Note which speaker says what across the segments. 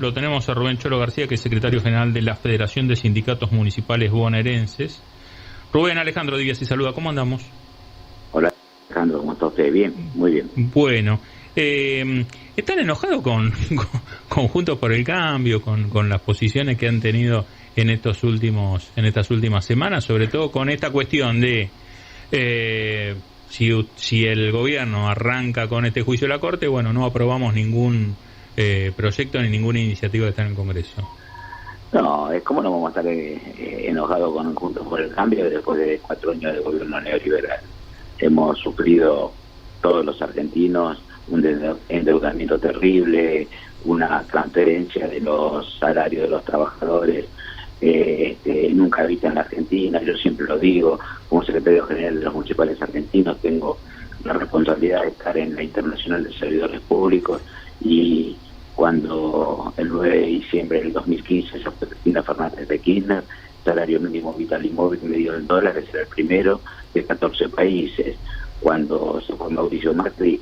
Speaker 1: lo tenemos a Rubén Cholo García, que es secretario general de la Federación de Sindicatos Municipales Bonaerenses. Rubén, Alejandro Díaz y saluda, ¿cómo andamos?
Speaker 2: Hola Alejandro, ¿cómo está usted? Bien, muy bien.
Speaker 1: Bueno, ¿están enojados con Juntos por el Cambio, con las posiciones que han tenido en estas últimas semanas, sobre todo con esta cuestión de si el gobierno arranca con este juicio de la Corte, bueno, no aprobamos ningún proyecto ni ninguna iniciativa que está en el Congreso?
Speaker 2: No, es como no vamos a estar enojados con Juntos por el Cambio después de 4 años de gobierno neoliberal. Hemos sufrido todos los argentinos un endeudamiento terrible, una transferencia de los salarios de los trabajadores nunca vista en la Argentina. Yo siempre lo digo, como secretario general de los municipales argentinos tengo la responsabilidad de estar en la Internacional de Servidores Públicos, y cuando el 9 de diciembre del 2015 se fue Cristina Fernández de Kirchner, salario mínimo vital y móvil medio en dólares, era el primero de 14 países. Cuando se fue Mauricio Macri,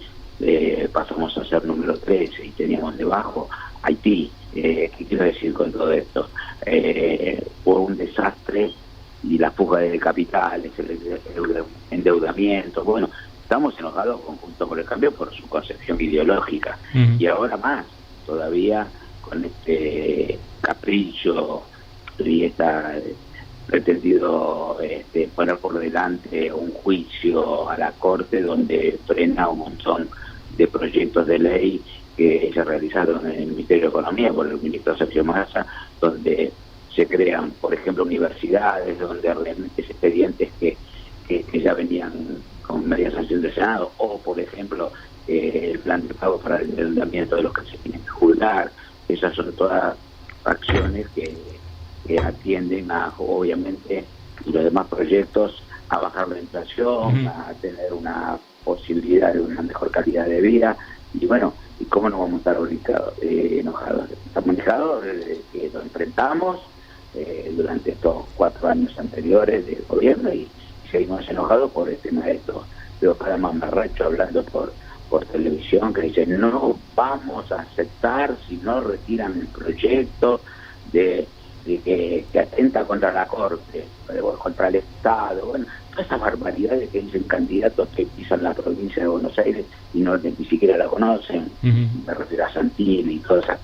Speaker 2: pasamos a ser número 13 y teníamos debajo Haití. ¿Qué quiero decir con todo esto? Fue un desastre, y la fuga de capitales, el endeudamiento. Bueno, estamos enojados con Juntos por el Cambio por su concepción ideológica, y ahora más todavía con este capricho y esta pretendido poner por delante un juicio a la Corte donde frena un montón de proyectos de ley que se realizaron en el Ministerio de Economía por el ministro Sergio Massa, donde se crean, por ejemplo, universidades, donde realmente expedientes que ya venían con media sanción del Senado, o por ejemplo el plan de pago para el endeudamiento de los que se tienen que jubilar. Esas son todas acciones que atienden a, obviamente, y los demás proyectos, a bajar la inflación, a tener una posibilidad de una mejor calidad de vida. Y bueno, ¿y cómo no vamos a estar enojados? Estamos enojados desde que lo enfrentamos durante estos 4 años anteriores del gobierno, y seguimos enojados por el tema de esto. Veo cada mamarracho hablando por televisión que dicen: no vamos a aceptar si no retiran el proyecto de que atenta contra la Corte, contra el Estado. Bueno, todas esas barbaridades que dicen candidatos que pisan la provincia de Buenos Aires y ni siquiera la conocen. Me refiero a Santini y toda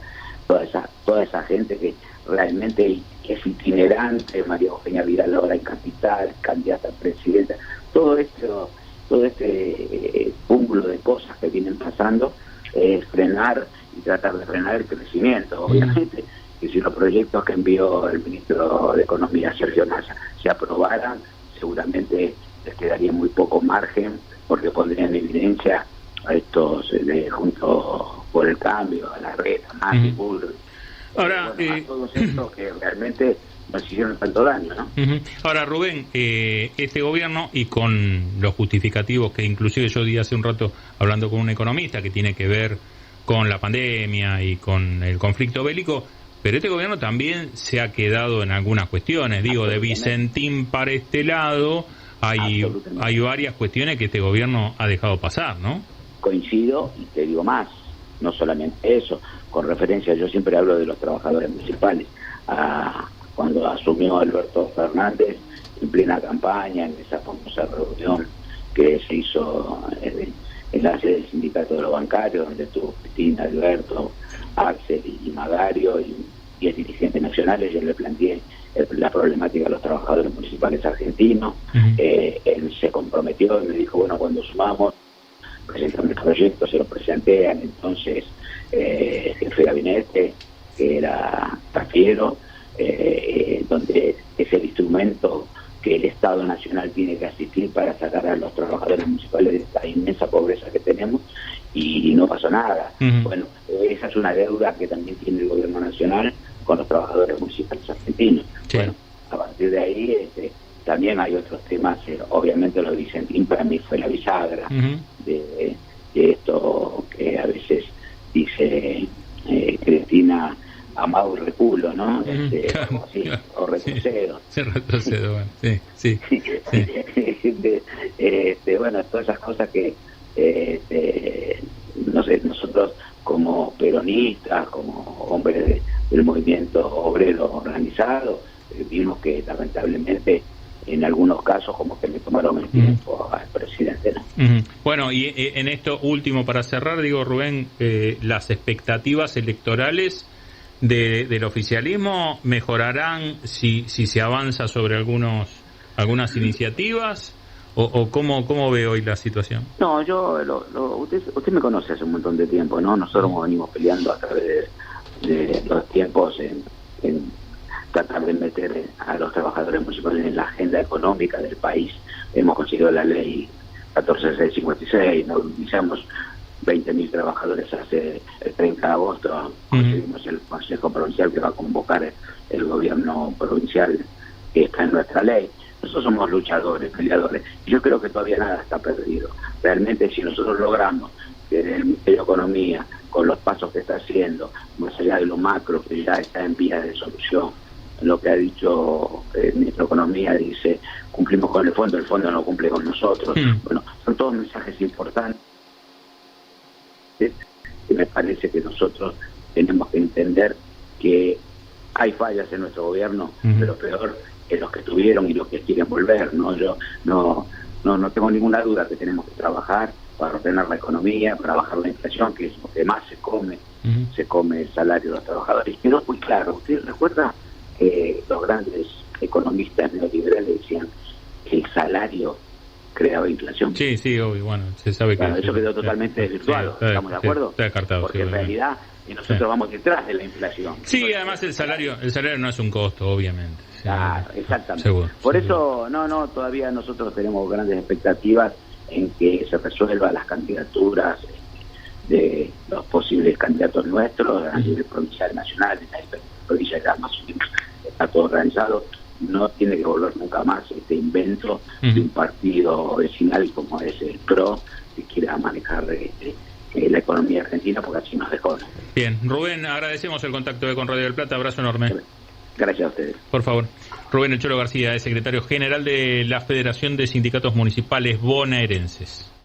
Speaker 2: esa gente que realmente es itinerante. María Eugenia Vidal ahora en Capital, candidata a presidenta. Todo este cúmulo de cosas que vienen pasando es frenar y tratar de frenar el crecimiento. Obviamente que si los proyectos que envió el ministro de Economía, Sergio Massa, se aprobaran, seguramente les quedaría muy poco margen, porque pondrían en evidencia a estos Juntos por el Cambio, a la red, a Macri, Bullrich. Ahora, a todos estos que realmente nos hicieron tanto daño, ¿no?
Speaker 1: Ahora, Rubén, este gobierno, y con los justificativos que inclusive yo di hace un rato hablando con un economista, que tiene que ver con la pandemia y con el conflicto bélico, pero este gobierno también se ha quedado en algunas cuestiones. Digo, de Vicentín para este lado, hay varias cuestiones que este gobierno ha dejado pasar, ¿no?
Speaker 2: Coincido, y te digo más, no solamente eso, con referencia, yo siempre hablo de los trabajadores municipales. Cuando asumió Alberto Fernández, en plena campaña, en esa famosa reunión que se hizo en la sede del sindicato de los bancarios, donde estuvo Cristina, Alberto, Axel y Magario y 10 dirigentes nacionales, yo le planteé la problemática de los trabajadores municipales argentinos. Él se comprometió y me dijo: bueno, cuando sumamos, presentamos el proyecto. Se lo presenté al entonces jefe de gabinete, que era Tafiero, donde es el instrumento que el Estado Nacional tiene que asistir para sacar a los trabajadores municipales de esta inmensa pobreza que tenemos, y no pasó nada. Bueno, esa es una deuda que también tiene el gobierno nacional con los trabajadores municipales argentinos. Sí. Bueno, a partir de ahí también hay otros temas. Obviamente lo de Vicentín para mí fue la bisagra de esto que a veces dice Cristina: amado y reculo, ¿no?
Speaker 1: Claro,
Speaker 2: así, claro, o retrocedo.
Speaker 1: Sí, retrocedo, bueno, sí.
Speaker 2: Bueno, todas esas cosas que, no sé, nosotros como peronistas, como hombres del movimiento obrero organizado, vimos que lamentablemente en algunos casos como que le tomaron el tiempo al presidente, ¿no?
Speaker 1: Bueno, y en esto último para cerrar, digo, Rubén, las expectativas electorales del oficialismo mejorarán si se avanza sobre algunas iniciativas, o cómo ve hoy la situación.
Speaker 2: No, usted me conoce hace un montón de tiempo, ¿no? Nosotros venimos peleando a través de los tiempos en tratar de meter a los trabajadores municipales en la agenda económica del país. Hemos conseguido la ley 14656, nos movilizamos 20.000 trabajadores hace el 30 de agosto, conseguimos el Consejo Provincial que va a convocar el gobierno provincial, que está en nuestra ley. Nosotros somos luchadores, peleadores, y yo creo que todavía nada está perdido. Realmente si nosotros logramos que el Ministerio de Economía, con los pasos que está haciendo, más allá de lo macro que ya está en vía de solución, lo que ha dicho el Ministro de Economía, dice, cumplimos con el fondo no cumple con nosotros. Bueno, son todos mensajes importantes que me parece que nosotros tenemos que entender que hay fallas en nuestro gobierno, pero peor es los que estuvieron y los que quieren volver, ¿no? Yo no tengo ninguna duda que tenemos que trabajar para ordenar la economía, para bajar la inflación, que es lo que más se come el salario de los trabajadores. Quedó muy claro. ¿Usted recuerda que los grandes economistas neoliberales decían que el salario creaba inflación?
Speaker 1: Sí, obvio, bueno, se sabe que...
Speaker 2: Eso quedó totalmente desvirtuado, ¿estamos de acuerdo?
Speaker 1: Está descartado.
Speaker 2: Porque en realidad nosotros vamos detrás de la inflación.
Speaker 1: Sí, además el salario no es un costo, obviamente.
Speaker 2: Claro, exactamente.
Speaker 1: Seguro,
Speaker 2: Por eso, todavía nosotros tenemos grandes expectativas en que se resuelvan las candidaturas de los posibles candidatos nuestros a nivel provincial, nacional, en la provincia ya más o menos está todo organizado. No tiene que volver nunca más este invento de un partido vecinal como es el PRO, que quiera manejar la economía argentina, porque así nos dejó.
Speaker 1: Bien, Rubén, agradecemos el contacto con Radio del Plata, abrazo enorme.
Speaker 2: Gracias a ustedes.
Speaker 1: Por favor. Rubén El Cholo García es secretario general de la Federación de Sindicatos Municipales Bonaerenses.